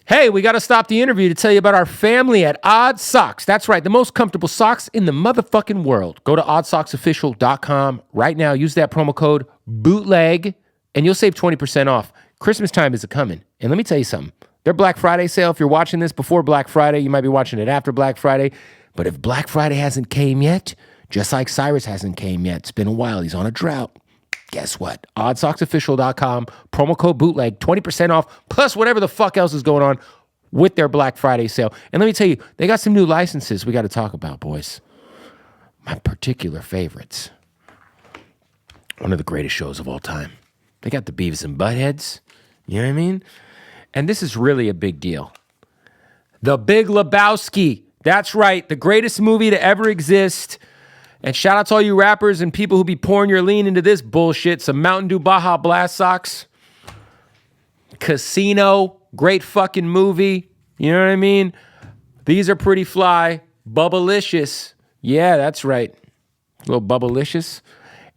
S2: Hey, we got to stop the interview to tell you about our family at Odd Socks. That's right, the most comfortable socks in the motherfucking world. Go to oddsocksofficial.com right now. Use that promo code BOOTLEG and you'll save 20% off. Christmas time is a-coming. And let me tell you something. Their Black Friday sale, if you're watching this before Black Friday, you might be watching it after Black Friday. But if Black Friday hasn't came yet, just like Cyrus hasn't came yet, it's been a while, he's on a drought. Guess what? oddsocksofficial.com, promo code BOOTLEG, 20% off, plus whatever the fuck else is going on with their Black Friday sale. And let me tell you, they got some new licenses we got to talk about, boys. My particular favorites. One of the greatest shows of all time. They got the Beavis and Buttheads. You know what I mean? And this is really a big deal. The Big Lebowski. That's right. The greatest movie to ever exist. And shout out to all you rappers and people who be pouring your lean into this bullshit. Some Mountain Dew Baja Blast socks. Casino. Great fucking movie. You know what I mean? These are pretty fly. Bubblicious. Yeah, that's right. A little Bubblicious.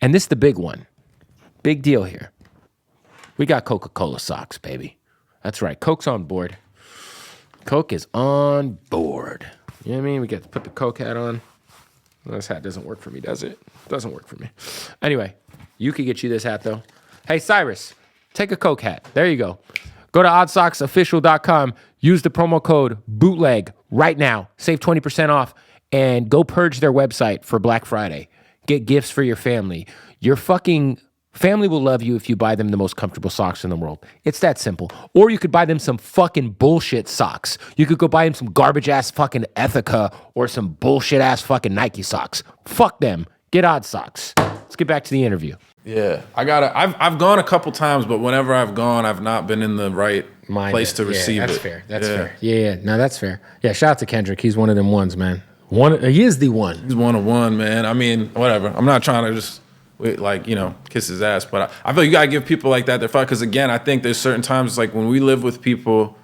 S2: And this is the big one. Big deal here. We got Coca-Cola socks, baby. That's right. Coke's on board. Coke is on board. You know what I mean? We get to put the Coke hat on. Well, this hat doesn't work for me, does it? Doesn't work for me. Anyway, you could get you this hat, though. Hey, Cyrus, take a Coke hat. There you go. Go to oddsocksofficial.com. Use the promo code BOOTLEG right now. Save 20% off. And go purge their website for Black Friday. Get gifts for your family. Your fucking family will love you if you buy them the most comfortable socks in the world. It's that simple. Or you could buy them some fucking bullshit socks. You could go buy them some garbage-ass fucking Ethica or some bullshit-ass fucking Nike socks. Fuck them. Get Odd Socks. Let's get back to the interview.
S1: Yeah, I've gone a couple times, but whenever I've gone, I've not been in the right place to receive
S2: that's
S1: it.
S2: Fair. That's fair. Yeah, no, that's fair. Yeah, shout out to Kendrick. He's one of them ones, man. He is the one.
S1: He's one of one, man. I mean, whatever. I'm not trying to just kiss his ass, but I feel you gotta give people like that their fuck. Because again, I think there's certain times like when we live with people,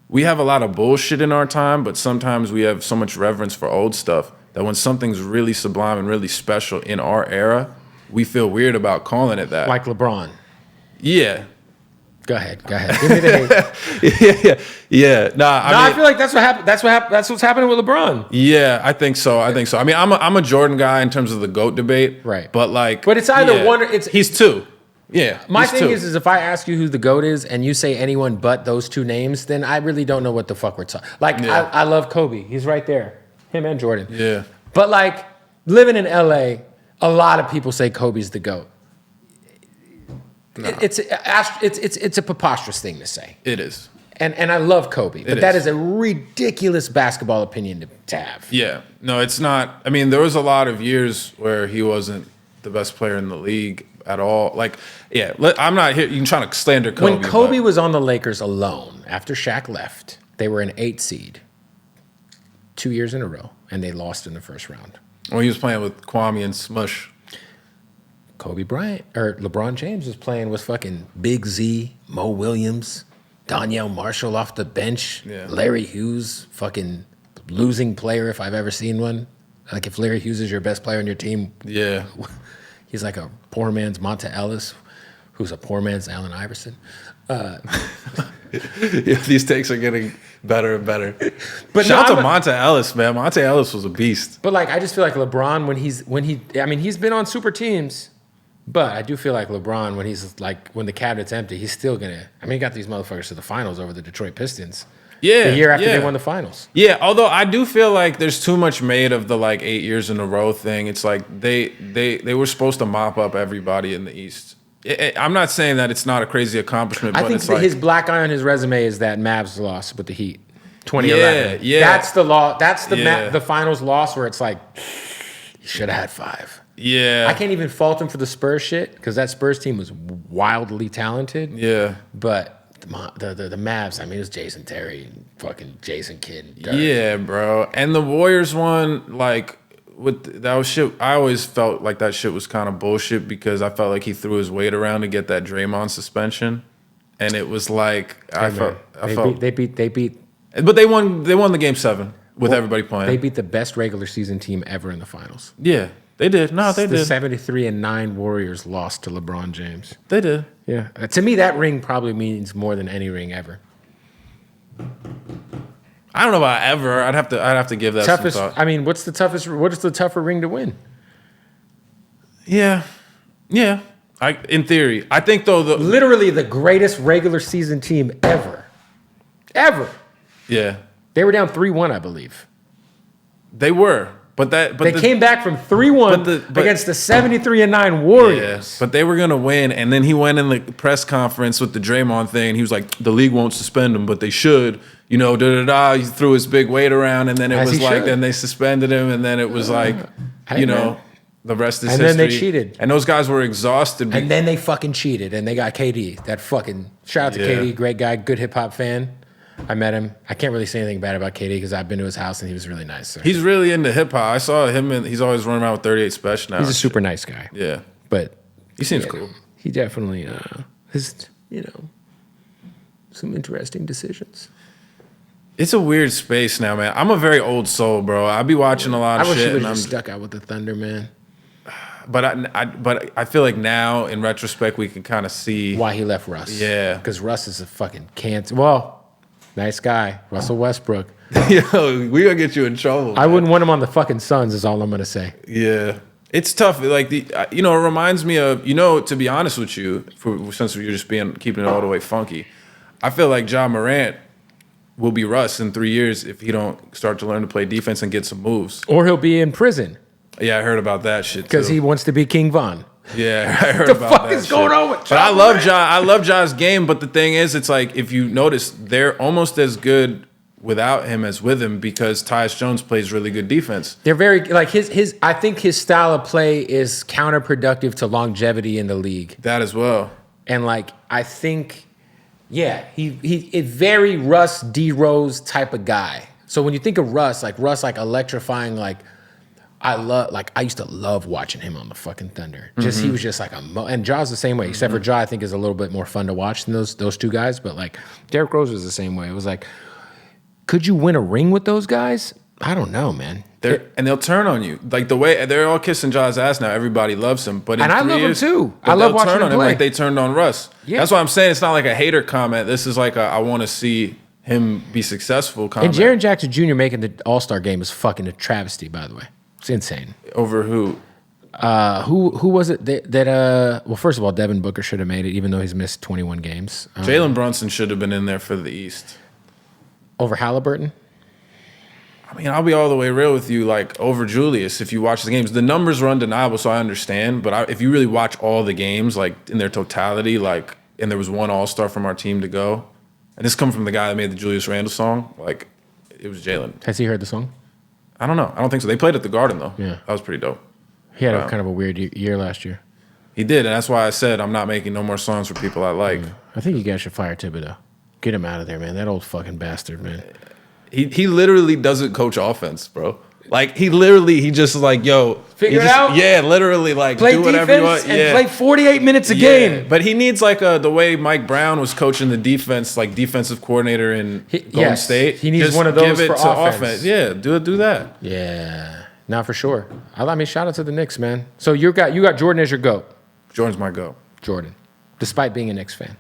S1: we have a lot of bullshit in our time, but sometimes we have so much reverence for old stuff that when something's really sublime and really special in our era, we feel weird about calling it that.
S2: Like LeBron.
S1: Yeah.
S2: Go ahead. Give me the hate.
S1: yeah. I
S2: feel like that's what happened. That's what's happening with LeBron.
S1: Yeah, I think so. I mean, I'm a Jordan guy in terms of the GOAT debate.
S2: Right.
S1: But
S2: it's either one or
S1: he's two. Yeah.
S2: My thing is if I ask you who the GOAT is and you say anyone but those two names, then I really don't know what the fuck we're talking. Like, yeah. I love Kobe. He's right there. Him and Jordan.
S1: Yeah.
S2: But like living in LA, a lot of people say Kobe's the GOAT. No. It's a preposterous thing to say.
S1: It is.
S2: And I love Kobe, but that is a ridiculous basketball opinion to have.
S1: Yeah. No, it's not. I mean, there was a lot of years where he wasn't the best player in the league at all. Like, yeah, I'm not here. You're trying to slander Kobe.
S2: When Kobe was on the Lakers alone, after Shaq left, they were an 8 seed 2 years in a row, and they lost in the first round.
S1: When he was playing with Kwame and Smush.
S2: Kobe Bryant or LeBron James was playing with fucking Big Z, Mo Williams, Donyell Marshall off the bench, Larry Hughes, fucking losing player if I've ever seen one. Like if Larry Hughes is your best player on your team, he's like a poor man's Monta Ellis, who's a poor man's Allen Iverson.
S1: These takes are getting better and better.
S2: But
S1: shout out to Monta Ellis, man. Monta Ellis was a beast.
S2: But like, I just feel like LeBron he's been on super teams, but I do feel like LeBron when the cabinet's empty, he's still gonna. I mean, he got these motherfuckers to the finals over the Detroit Pistons.
S1: Yeah,
S2: the year after they won the finals.
S1: Yeah, although I do feel like there's too much made of the like 8 years in a row thing. It's like they were supposed to mop up everybody in the East. I'm not saying that it's not a crazy accomplishment, but I think it's like
S2: his black eye on his resume is that Mavs loss with the Heat, 2011.
S1: Yeah.
S2: That's the law. That's the finals loss where it's like he should have had 5.
S1: Yeah,
S2: I can't even fault him for the Spurs shit because that Spurs team was wildly talented.
S1: Yeah,
S2: but the Mavs, I mean, it was Jason Terry, fucking Jason Kidd. Dirk.
S1: Yeah, bro. And the Warriors one, like, with that was shit. I always felt like that shit was kind of bullshit because I felt like he threw his weight around to get that Draymond suspension, and it was like
S2: They beat.
S1: But they won the game 7 with everybody playing.
S2: They beat the best regular season team ever in the finals.
S1: Yeah, they did. No, they did.
S2: The 73-9 Warriors lost to LeBron James.
S1: They did.
S2: Yeah. To me, that ring probably means more than any ring ever.
S1: I don't know about ever. I'd have to give that
S2: toughest.
S1: some thought.
S2: I mean, what is the tougher ring to win?
S1: Yeah. In theory, I think though
S2: literally the greatest regular season team ever.
S1: Yeah.
S2: They were down 3-1, I believe.
S1: They were. They
S2: came back from 3-1 against the 73-9 Warriors.
S1: Yeah, but they were gonna win, and then he went in the press conference with the Draymond thing. And he was like, "The league won't suspend him, but they should." You know, He threw his big weight around, and then it was like, then they suspended him, and then it was like, the rest is history.
S2: And then they cheated,
S1: and those guys were exhausted.
S2: And then they fucking cheated, and they got KD. That fucking shout out to KD, great guy, good hip hop fan. I met him. I can't really say anything bad about KD because I've been to his house and he was really nice. So.
S1: He's really into hip hop. I saw him and he's always running around with 38 Special now.
S2: He's a super nice guy.
S1: Yeah.
S2: But
S1: he seems cool.
S2: He definitely has, some interesting decisions.
S1: It's a weird space now, man. I'm a very old soul, bro. I be watching a lot of shit.
S2: I wish he would have stuck out with the Thunder, man.
S1: But I feel like now, in retrospect, we can kind of see
S2: why he left Russ.
S1: Yeah,
S2: because Russ is a fucking cancer. Well, nice guy, Russell Westbrook.
S1: Yo, we gonna get you in trouble.
S2: I wouldn't want him on the fucking Suns. Is all I'm gonna say.
S1: Yeah, it's tough. Like it reminds me of to be honest with you, since you're just keeping it all the way funky. I feel like Ja Morant will be Russ in 3 years if he don't start to learn to play defense and get some moves.
S2: Or he'll be in prison.
S1: Yeah, I heard about that shit
S2: because he wants to be King Von.
S1: Yeah, I heard about that.
S2: The fuck is going on with Ja?
S1: But I love Ja's game. But the thing is, it's like if you notice, they're almost as good without him as with him because Tyus Jones plays really good defense.
S2: They're very like his. I think his style of play is counterproductive to longevity in the league.
S1: That as well.
S2: And like I think, he a very Russ D Rose type of guy. So when you think of Russ like electrifying like. I used to love watching him on the fucking Thunder. He was just like and Ja's the same way, except for Ja, I think is a little bit more fun to watch than those two guys. But like Derrick Rose was the same way. It was like, could you win a ring with those guys? I don't know, man.
S1: And they'll turn on you like the way they're all kissing Ja's ass now. Everybody loves him, but
S2: I love him too. I love watching him play.
S1: Like they turned on Russ. Yeah. That's why I'm saying it's not like a hater comment. This is like I want to see him be successwell comment.
S2: And Jaren Jackson Jr. making the All-Star game is fucking a travesty, by the way. It's insane.
S1: Over who?
S2: Who was it that well, first of all, Devin Booker should have made it, even though he's missed 21 games.
S1: Jalen Brunson should have been in there for the East.
S2: Over Halliburton?
S1: I mean, I'll be all the way real with you, like, over Julius, if you watch the games. The numbers are undeniable, so I understand. But if you really watch all the games, like, in their totality, like, and there was one All-Star from our team to go, and this comes from the guy that made the Julius Randle song, like, it was Jalen.
S2: Has he heard the song?
S1: I don't know. I don't think so. They played at the Garden, though.
S2: Yeah.
S1: That was pretty dope.
S2: He had kind of a weird year last year.
S1: He did, and that's why I said I'm not making no more songs for people I like.
S2: I think you guys should fire Thibodeau. Get him out of there, man. That old fucking bastard, man.
S1: He literally doesn't coach offense, bro. Like he just like, yo,
S2: Figure
S1: he
S2: it
S1: just,
S2: out?
S1: Yeah, literally like
S2: Play
S1: do whatever you want.
S2: defense and play 48 minutes a game.
S1: But he needs like the way Mike Brown was coaching the defense, like defensive coordinator in Golden State.
S2: He needs
S1: Just
S2: one of those
S1: give it
S2: for
S1: to
S2: offense.
S1: Yeah, do that.
S2: Yeah, not for sure. I mean, shout out to the Knicks, man. So you got Jordan as your GOAT.
S1: Jordan's my GOAT.
S2: Jordan, despite being a Knicks fan.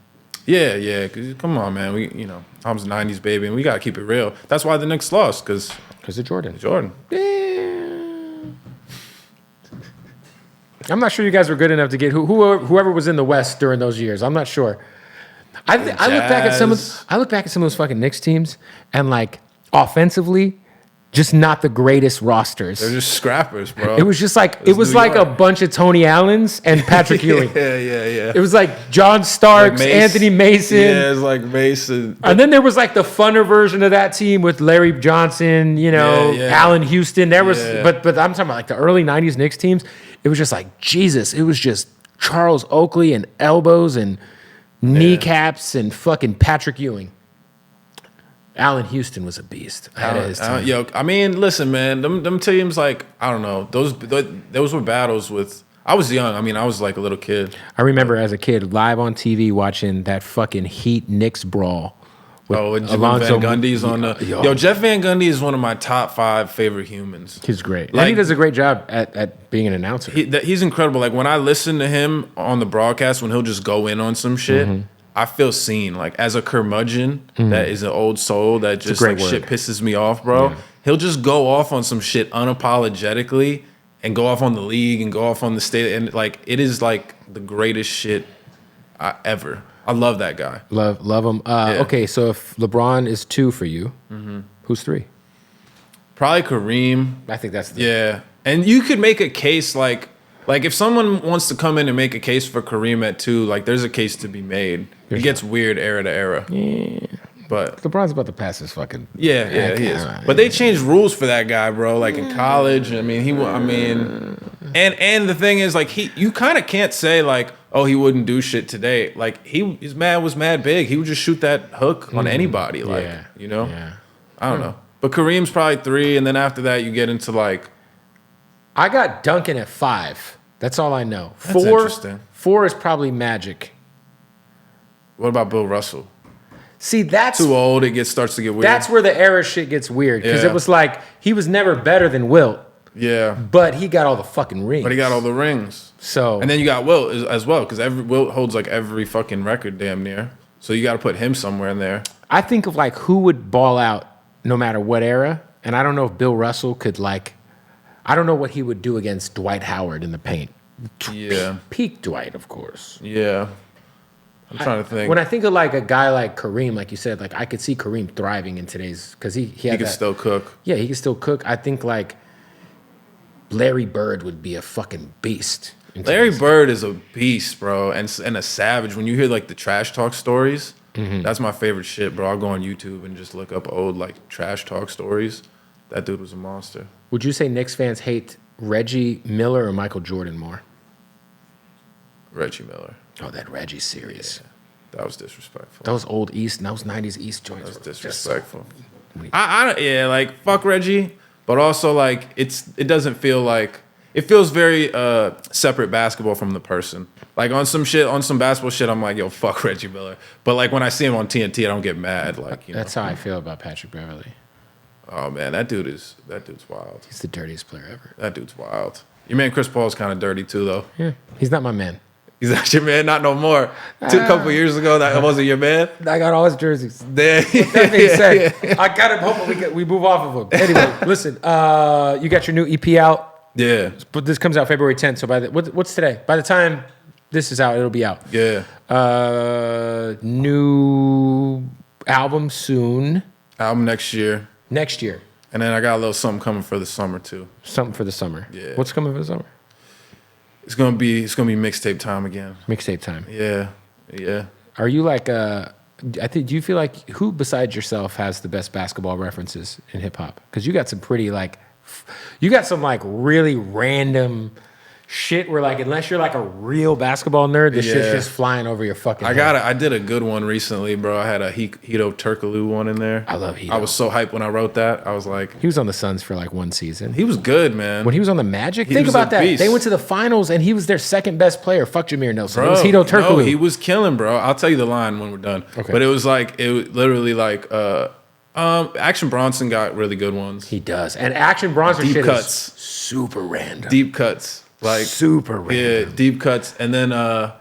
S1: Yeah. 'Cause come on, man. I was a '90s baby, and we gotta keep it real. That's why the Knicks lost, because
S2: of Jordan.
S1: Jordan.
S2: I'm not sure you guys were good enough to get whoever was in the West during those years. I'm not sure. I look back at some of those fucking Knicks teams, and like offensively, just not the greatest rosters.
S1: They're just scrappers, bro.
S2: It was just like a bunch of Tony Allens and Patrick Ewing.
S1: Yeah.
S2: It was like John Starks,
S1: Like
S2: Anthony Mason.
S1: Yeah, it's like Mason.
S2: And then there was like the funner version of that team with Larry Johnson, Allen Houston. There was, but I'm talking about like the early '90s Knicks teams. It was just like Jesus. It was just Charles Oakley and elbows and kneecaps and fucking Patrick Ewing. Allen Houston was a beast.
S1: I mean, listen, man. Them teams, like, I don't know. Those were battles with. I was young. I mean, I was like a little kid.
S2: I remember as a kid live on TV watching that fucking Heat Knicks brawl.
S1: And Jeff Van Gundy's on the. Yo, Jeff Van Gundy is one of my top 5 favorite humans.
S2: He's great. Like, and he does a great job at being an announcer.
S1: He's incredible. Like, when I listen to him on the broadcast, when he'll just go in on some shit. Mm-hmm. I feel seen, like as a curmudgeon that is an old soul that just like shit pisses me off, bro. Yeah. He'll just go off on some shit unapologetically and go off on the league and go off on the state, and like it is like the greatest shit ever. I love that guy.
S2: Love him. Okay, so if LeBron is 2 for you, who's 3?
S1: Probably Kareem.
S2: I think that's
S1: and you could make a case like if someone wants to come in and make a case for Kareem at 2, like there's a case to be made. It gets weird era to era. Yeah. But
S2: LeBron's about to pass his fucking.
S1: Yeah, he is. But they changed rules for that guy, bro. Like in college, and the thing is, like you kind of can't say like, oh, he wouldn't do shit today. Like his man was mad big. He would just shoot that hook on anybody. Like I don't know. But Kareem's probably 3, and then after that, you get into like.
S2: I got Duncan at 5. That's all I know.
S1: That's interesting.
S2: 4 is probably Magic.
S1: What about Bill Russell?
S2: See, that's
S1: too old. It starts to get weird.
S2: That's where the era shit gets weird because it was like he was never better than Wilt.
S1: Yeah,
S2: but he got all the fucking rings.
S1: But he got all the rings.
S2: So
S1: and then you got Wilt as well because Wilt holds like every fucking record damn near. So you got to put him somewhere in there.
S2: I think of like who would ball out no matter what era, and I don't know if Bill Russell could like. I don't know what he would do against Dwight Howard in the paint.
S1: Yeah.
S2: Peak Dwight, of course.
S1: Yeah. I'm trying to think.
S2: When I think of like a guy like Kareem, like you said, like I could see Kareem thriving in today's because he
S1: could still cook.
S2: Yeah, he could still cook. I think like Larry Bird would be a fucking beast.
S1: Larry Bird is a beast, bro, and a savage. When you hear like the trash talk stories, that's my favorite shit, bro. I'll go on YouTube and just look up old like trash talk stories. That dude was a monster.
S2: Would you say Knicks fans hate Reggie Miller or Michael Jordan more?
S1: Reggie Miller.
S2: Oh, that Reggie series.
S1: Yeah, that was disrespectful.
S2: Those old East, and those 90s East joints.
S1: That was disrespectful. Like, fuck Reggie, but also, like, it doesn't feel like, it feels very separate basketball from the person. Like, on some basketball shit, I'm like, yo, fuck Reggie Miller. But, like, when I see him on TNT, I don't get mad. Like,
S2: That's how I feel about Patrick Beverley.
S1: Oh, man, that dude's wild.
S2: He's the dirtiest player ever.
S1: That dude's wild. Your man Chris Paul's kind of dirty, too, though.
S2: Yeah, he's not my man.
S1: He's not your man? Not no more. A couple years ago, that wasn't your man?
S2: I got all his jerseys. That being said, I got him. Hopefully we move off of him. Anyway, listen, you got your new EP out.
S1: Yeah.
S2: But this comes out February 10th, so what's today? By the time this is out, it'll be out.
S1: Yeah.
S2: New album soon.
S1: Album next year.
S2: Next year.
S1: And then I got a little something coming for the summer, too.
S2: Something for the summer.
S1: Yeah.
S2: What's coming for the summer?
S1: It's gonna be mixtape time again.
S2: Mixtape time.
S1: Yeah.
S2: Are you like do you feel like who besides yourself has the best basketball references in hip hop? Because you got some pretty like, you got some like really random shit where like unless you're like a real basketball nerd, the shit's
S1: Yeah.
S2: just flying over your fucking head.
S1: I did a good one recently, bro. I had a Hito Turkoglu one in there.
S2: I love Hito.
S1: I was so hyped when I wrote that. I was like,
S2: He was on the Suns for like one season.
S1: he was good, man.
S2: When he was on the Magic, think
S1: was
S2: about
S1: a
S2: that.
S1: beast.
S2: They went to the finals and he was their second best player. Fuck Jameer Nelson.
S1: Bro,
S2: It was Hito Turkoglu.
S1: no, he was killing, bro. I'll tell you the line when we're done.
S2: Okay.
S1: But it was like literally like Action Bronson got really good ones.
S2: He does. And Action Bronson
S1: Deep
S2: shit
S1: cuts.
S2: is super random.
S1: Deep cuts. Like
S2: Super random.
S1: Yeah, deep cuts. And then oh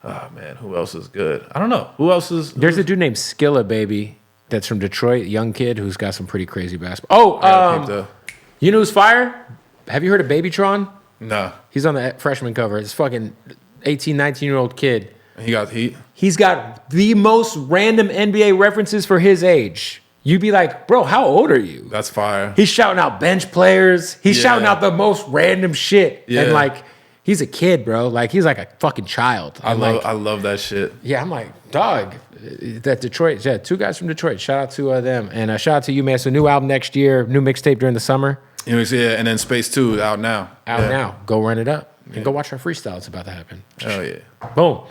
S1: man, who else is good? I don't know. Who else is
S2: There's a dude named Skilla Baby that's from Detroit, young kid who's got some pretty crazy basketball. You know who's fire? Have you heard of Babytron?
S1: No.
S2: He's on the freshman cover. It's fucking 18, 19-year-old kid.
S1: He got heat.
S2: He's got the most random NBA references for his age. You'd be like, bro, how old are you?
S1: That's fire.
S2: He's shouting out bench players. He's
S1: Yeah.
S2: shouting out the most random shit.
S1: Yeah.
S2: And like, he's a kid, bro. Like, he's like a fucking child.
S1: I
S2: And
S1: love that shit.
S2: yeah, I'm like, dog, that Detroit, yeah, two guys from Detroit. Shout out to them. And shout out to you, man. So new album next year, new mixtape during the summer.
S1: You know, yeah, and then Space 2 out now.
S2: Out now. Go run it up. And go watch our freestyle. It's about to happen.
S1: Hell yeah.
S2: Boom.